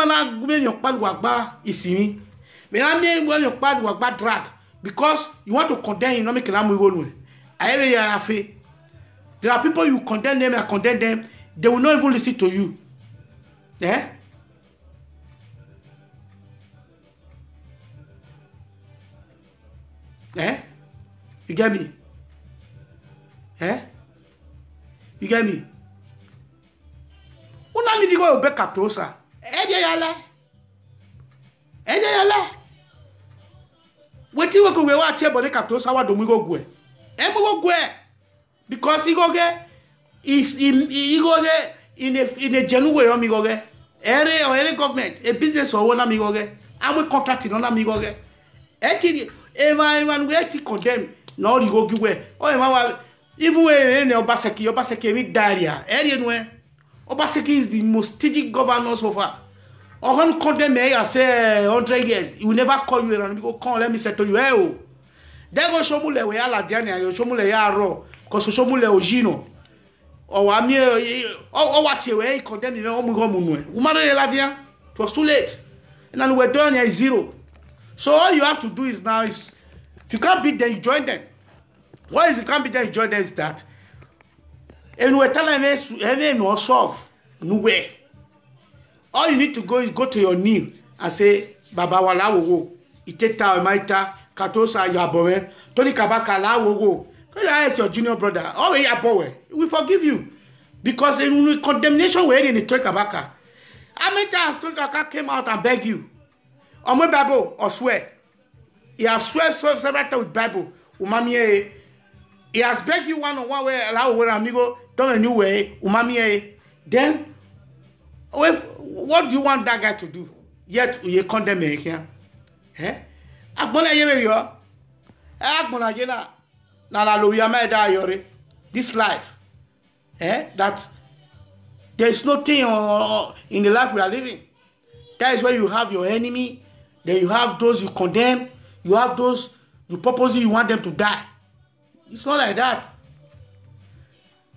your pad wagba is me. When I mean when your pad wagba drag because you want to condemn him, not make an way. There are people you condemn them and condemn them, they will not even listen to you. Eh? Eh? You get me? Eh? You get me? Una need to go back up to us. Eh, yala. Wetin we go we wa tie body capto sawa do mi go gwe. E mo go gwe because he go get he go get in a genuine way o mi go get. Ere government a business or one mi go get. And we contract no na mi go get. Eti even we eti condemn no you go gwe. O e ma even when Obaseki we diarrhea. Ere no Obaseki is the most strategic governor so far. Or condemn me I say 100 years. He will never call you and go come let me settle you. Oh. Then go show mule we ala diania you show mule ya ro. Cause show mule ojino. Or ami or what you we condemn me o mu go munwe. Woman la dia. It was too late. And then we're done here 0. So all you have to do is now is if you can't beat them, you join them. Why is you can't beat them, you join them is that and we're telling them no solve no way. All you need to go is go to your knee and say, Baba wala wo, iteta maita, katosa yabowe, Tony Kabaka la wo. Because is your junior brother. Oh, yabowe. We forgive you. Because in condemnation we're in the Tony Kabaka. How many times Tony Kabaka came out and begged you? Or my Bible or swear. He has swear several times with Bible. Umami, he has begged you one on one way, allow where amigo, don't a new way, umami. Then what do you want that guy to do? Yet you condemn me here. Eh? Agbona yeme yo. Agbona jena na la lo ya me da yore. This life. That there is nothing in the life we are living. That is where you have your enemy, then you have those you condemn, you have those you purposely you want them to die. It's not like that.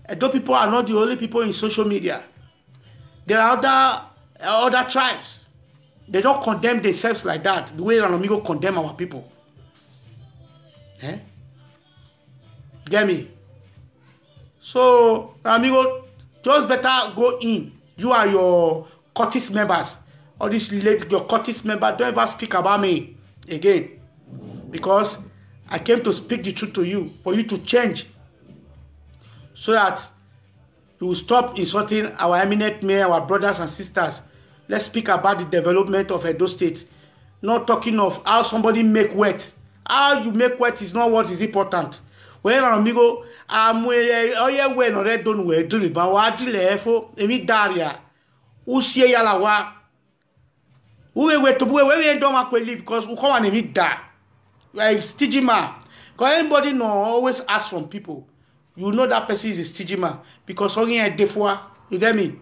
And those people are not the only people in social media. There are other tribes. They don't condemn themselves like that, the way Ranamigo condemn our people. Get me? So, Ranamigo, just better go in. You are your cultist members. All these related, your cultist members, don't ever speak about me again. Because I came to speak the truth to you, for you to change. So that you will stop insulting our eminent mayor, our brothers and sisters. Let's speak about the development of Edo State. Not talking of how somebody make wet. How you make wet is not what is important. When amigo, when already done we drill, but what drill efo, emi daria, usie yala wa. We wait to we don't want to live because we come and emi da. Like stingy man. Because anybody no always ask from people. You know that person is a stingy man because only a defwa. You get me?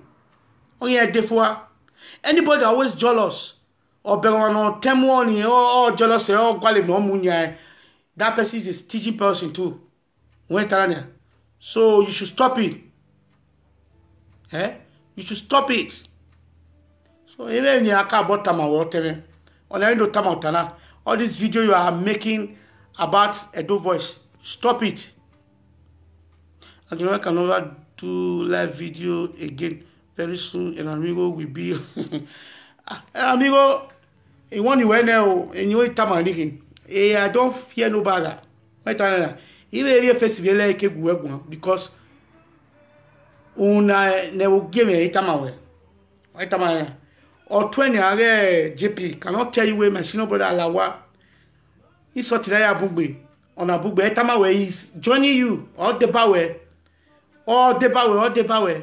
Only a defwa. Anybody always jealous or no temwoni or jealous or quality no munya. That person is a stingy person too. So you should stop it. You should stop it. So even you can't about tama tama all this video you are making about Edo Voice, stop it. And you know I can never do live video again very soon. And amigo will be amigo. You want you now and you tama anything. I don't fear no bagger. Even festival like because una ne will give me itamawe. Or 20 JP cannot tell you where my senior brother Alawa is sorting a bugbe on a bugbe itamawe is joining you or the power or the power or the power.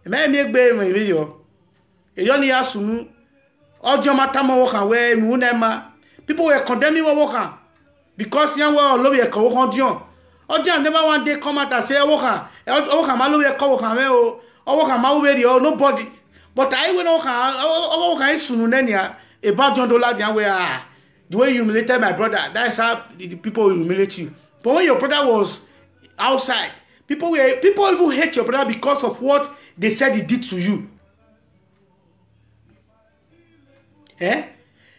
A man make baby my video. A young asunu or Jomatama walk away munema. People were condemning my worker. Because young one lobby a co-condition. Or John never one day come out and say, Oka, my lobby a co-cameo, or Oka Mawedi or nobody. But I will Oka Sununenia about John Dollar where the way you humiliated my brother, that's how the people will humiliate you. But when your brother was outside, people even hate your brother because of what they said he did to you.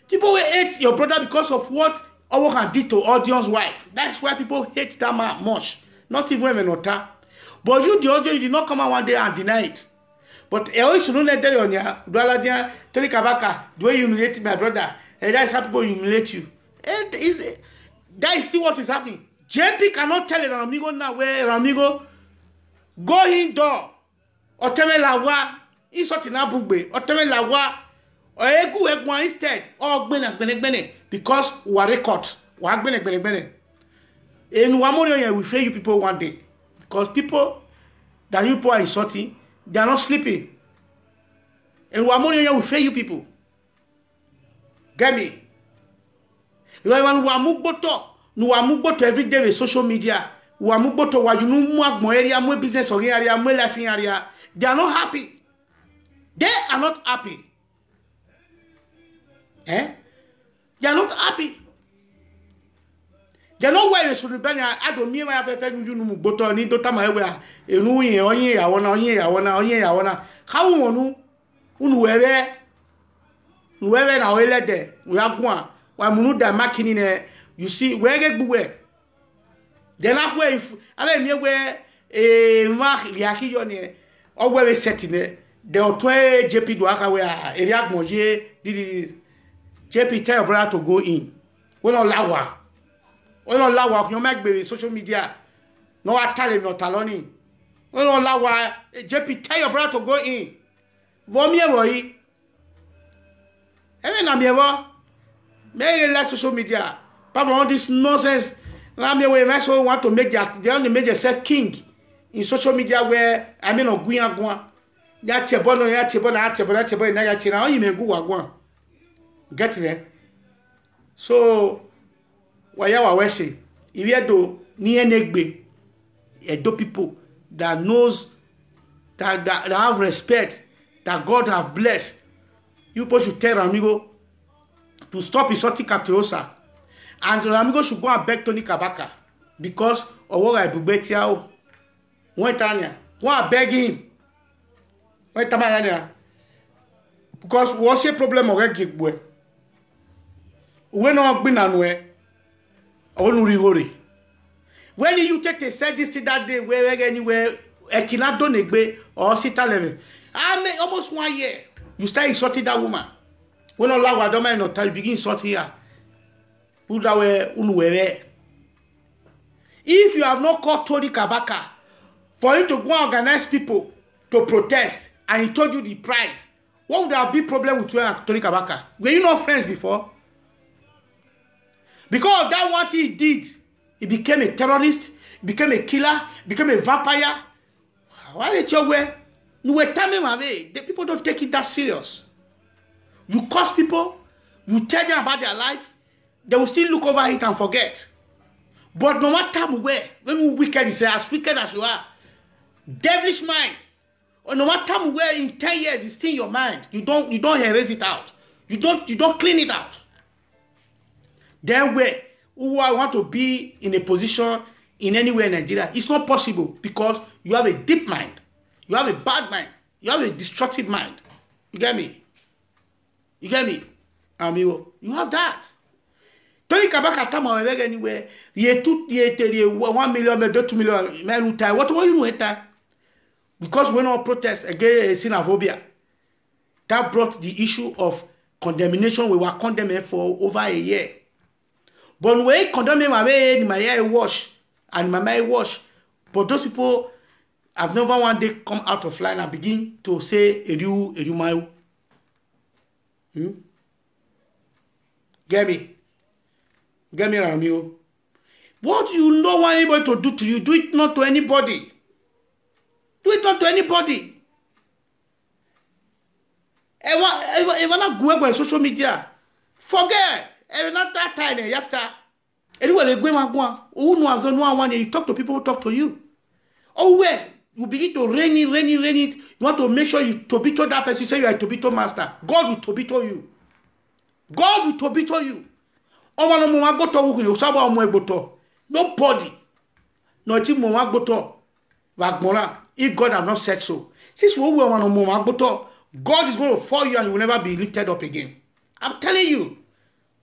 People will hate your brother because of what Owokan did to Audion's wife. That's why people hate that man much. Not even Menota. But you, the audio, you did not come out one day and deny it. But I always don't let tell you on ya, Tony Kabaka, the way you humiliate my brother, and that's how people humiliate you. And that is still what is happening. JP cannot tell an amigo now where amigo go in door or tell me la wa, he's not in Abugbe, or tell me la wa, Egu egwa instead. Oh, gbene. Because we are record. We are gbene. And we fail you people one day. Because people that you people are insulting, they are not sleeping. And we will fail you people. Get me? We are every day with social media. We are area, business area, life area. They are not happy. They are not happy. They are not happy. They know where they should be. I don't mean I have a new bottle. Need to tell my way. You know, I wanna. How you whoever now let there. We are going. Why munu da making in you see where get where. Then I where if I don't know where mark liaki yone or where we set in there. They are 12 JP Duaka where Eriak Moje did JP tell your brother to go in. We don't allow. We don't allow you make baby social media. No Italian, no Taloni. We don't allow JP tell your brother to go in. Vomie boy. Even na may less social media. Apart from all this nonsense, we want to make they only make themselves king in social media where I mean on Guyan. Get it? So, why you say if you do near negbe, do people that knows that have respect, that God have blessed, you people should tell Amigo to stop insulting Captiosa, and Amigo should go and beg Tony Kabaka because of what I do better. One Tanya, go and beg him. Because what's your problem already? When not been anywhere, only worry. When you take a said this that day, where anywhere, a cannot do negbe or sit level. I made almost 1 year. You start insulting that woman. When Allah wa don't know, you begin insulting here. Put that way, unwere. If you have not called Tony Kabaka for you to go and organize people to protest, and he told you the price, what would have been problem with you and Tony Kabaka? Were you not friends before? Because of that one thing he did, he became a terrorist, became a killer, became a vampire. Why did you wear? You were telling away. The people don't take it that serious. You curse people, you tell them about their life, they will still look over it and forget. But no matter where, when you wicked is as wicked as you are, devilish mind. Or no matter where in 10 years it's still in your mind. You don't erase it out. You don't clean it out. Then where who I want to be in a position in anywhere in Nigeria, it's not possible because you have a deep mind. You have a bad mind. You have a destructive mind. You get me? You get me? Amigo, you have that. Tony Kabaka time anywhere. Ye 1 million, 2 million men who what you know that? Because when all protests against xenophobia, that brought the issue of condemnation. We were condemned for over a year. But when we condemn my way in my hair wash and my mind wash, but those people have never one day come out of line and begin to say Edu Mayu. Get me, Ramiro. What you don't want anybody to do to you, do it not to anybody. Do it not to anybody. If not go on social media, forget. If not that time, after. Anyway, you talk to people who talk to you. Oh, where? You begin to rain it. You want to make sure you tobito that person. You say you are a tobito master. God will tobito you. God will tobito you. Nobody. If God have not said so. Since God is going to fall you and you will never be lifted up again. I'm telling you.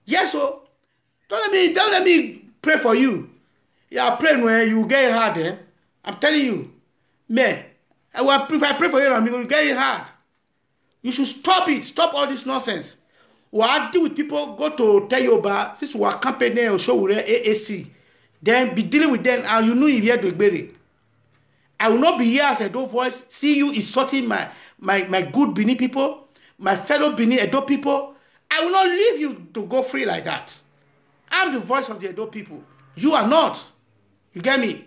Yes, so don't let me pray for you. Yeah, pray when you get it hard, eh? I'm telling you. Man, if I pray for you, you get it hard. You should stop it. Stop all this nonsense. What deal with people, go to tell you about since we are campaigning or show AAC. Then be dealing with them and you know if you have to bury. I will not be here as a dope voice. See you insulting my good Benin people, my fellow Benin Edo people, I will not leave you to go free like that. I'm the voice of the Edo people. You are not. You get me?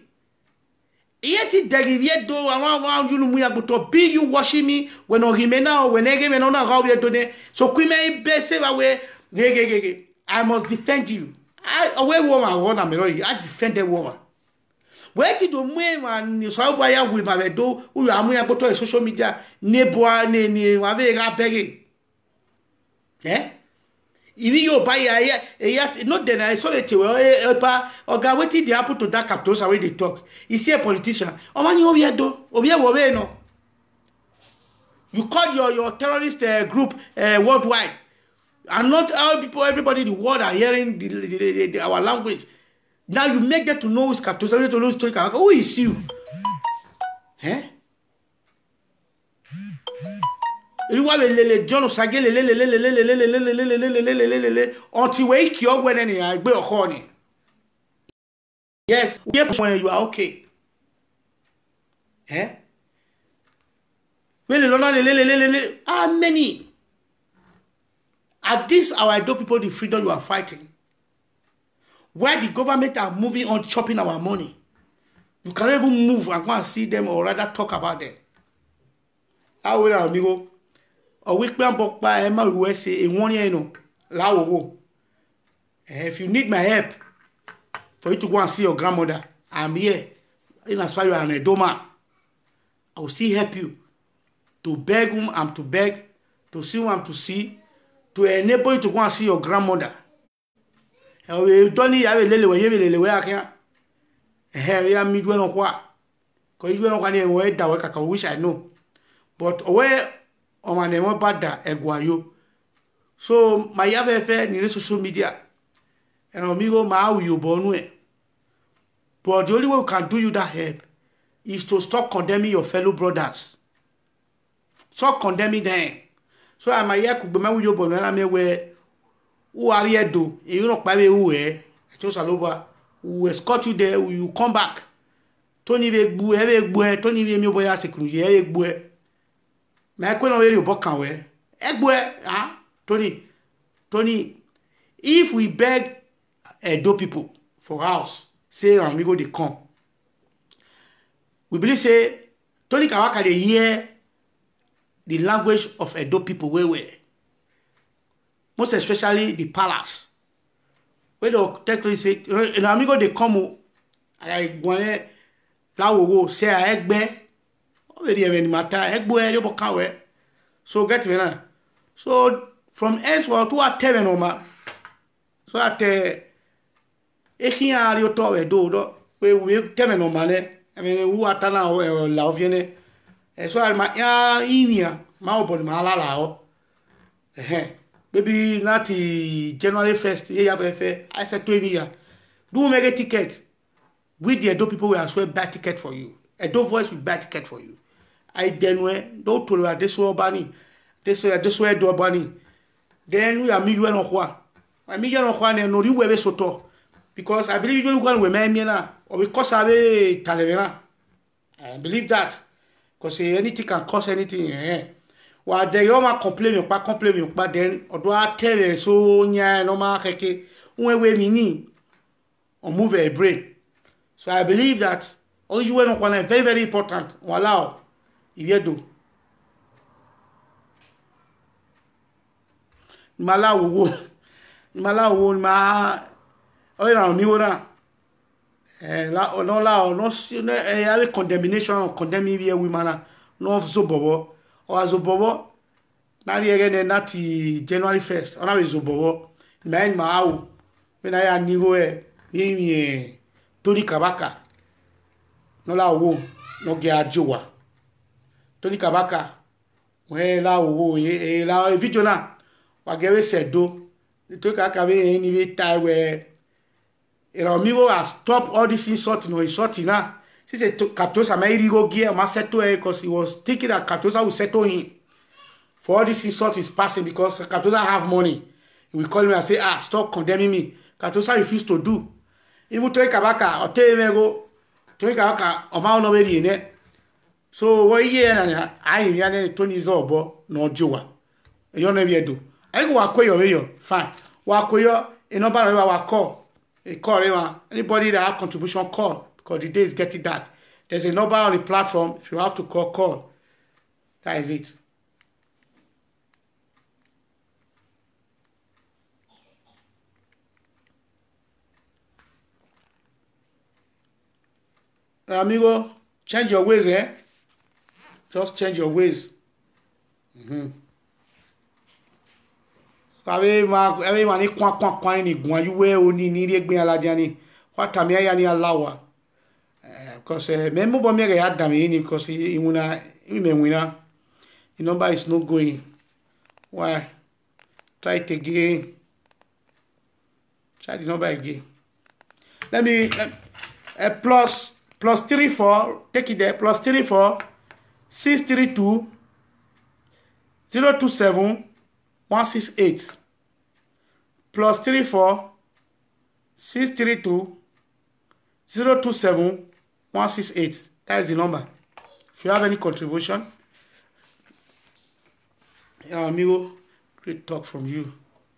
Yet it derive do around you to be you washing me when on Rimena or when I give on how we are doing. So Queen best save away. I must defend you. I away woman I defend the woman. Where did you move and you saw why I will my do who are going to to social media neighbor ne begging. Eh? If you buy not then I saw it or God waited the apple to that captors away they talk. Is he a politician? Oh man, you no. You call your terrorist group worldwide. And not all people, everybody in the world are hearing our language. Now you make them to know who's captors, to know who is you. Eh? John Sagele until we cure when any I be honey. Yes, when you are okay. Eh? How many? At this our Edo people the freedom you are fighting. Where the government are moving on chopping our money. You cannot even move and go and see them or rather talk about them. How will amigo? A week man book by Emma USA in 1 year no. Lao. If you need my help for you to go and see your grandmother, I'm here. In as far as you are an Edoma, I will still help you to beg whom I'm to beg, to see whom I'm to see, to enable you to go and see your grandmother. We don't have a little way I can. We are midway on what? Because you don't want to wait that work I wish I know. But away on my name about that egwayo. So my affair in social media and amigo ma you born way. But the only way we can do you that help is to stop condemning your fellow brothers. Stop condemning them. So I might hear could be my you born and I where who are here do you know by who just over who escort you there you come back. Tony Vegbu, Tony Vemioboya Security, Egbu. My question where you book away. Egbu, ah, Tony, if we beg Edo people for house, say amigo they come. We believe say Tony Kawaka they hear the language of Edo people where. Most especially the palace. Where they technically say amigo they come I want Lawo say egbe already even matter egbo e bo kawe so get me now so from S1 to A7 no ma so at ekhia ri to we do we 7 no ma ne I mean who atana la oviene e so al ma ya inia ma obo ma la o maybe not January 1st I said 20 years do make a ticket. We the Edo people will as well buy ticket for you. Edo voice will buy ticket for you. I then don't tolerate this one bunny. This way do bunny. Then we are million of what? A million of one and no you ever soto. Because I believe you go with me or because I Talavera. I believe that. Because anything can cause anything. While they all complain, but then or do I tell you so no ma heke when we mean or move a brain. So I believe that all you want to very, very important. Walao, if you do. Malawo, oh, mi wona. No, have condemnation or condemning here women. No, zobobo or zobobo. Now again, not January 1st. On a zobobo. Man, mau. When I am nigo, Tony Kabaka no la wo no ge ajowa Tony Kabaka we la wo la video na wa ge we sedo Tony Kabaka we ni we tie we amigo has stop all this insult no insulting na since Captosa may go gear ma settle because he was thinking that Captosa will settle him for all this insult is passing because Captosa have money. He will call me and say stop condemning me. Captosa refused to do. Even Tony Kabaka or Temego, Tony Kabaka or Mount already in it. So, what year I am Tony Zobo, no Joa. You don't know do. I go wa yo fine. Wa koyo a number wa call. A call anybody that have contribution call because the day is getting dark. There's a number on the platform. If you have to call. That is it. Amigo, change your ways, eh? Just change your ways. Everyone ni kwa ni gwan yuwe oni ni ri egbe alaja ni. Kwa tami aya ni alawa. Because me mo bo me ga ya dami ni because imuna imewina. The number is not going. Why? Try it again. Try the number again. Let me plus 34. Take it there. Plus 34 632 027 168. Plus 34 632 027 168. That is the number. If you have any contribution, amigo, great talk from you.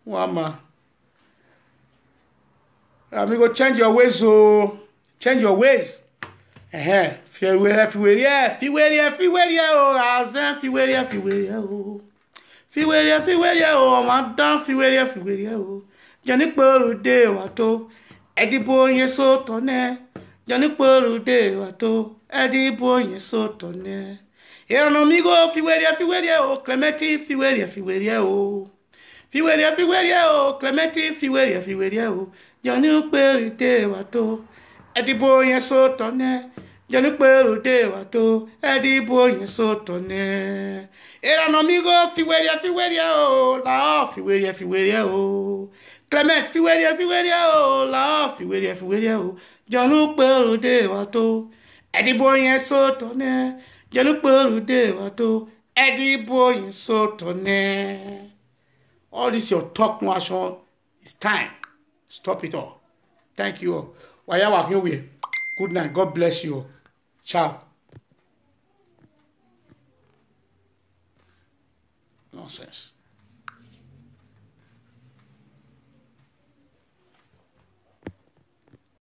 Wama. Amigo, change your ways, so change your ways. Fiweria, oh, Azen, Fiweria, oh. Fiweria, oh, Madame, Fiweria, oh. Janikuru de wato, Edibo yeso tone. Janikuru de wato, Edibo yeso tone. Erano amigo, Fiweria, oh, Clementi, Fiweria, oh. Fiweria, oh, Clementi, Fiweria, oh. Janikuru de wato, Edibo yeso tone. Janikuru de wato, Edibo yeso tone. Erano amigo, Fiweria, oh, la Fiweria, oh. Clement, Fiweria, oh, la Fiweria, oh. Janikuru de wato, Edibo yeso tone. Janikuru de wato, Edibo yeso tone. All this your talk no action. It's time. Stop it all. Thank you all. Waya wa here. Good night. God bless you. Ciao. Nonsense.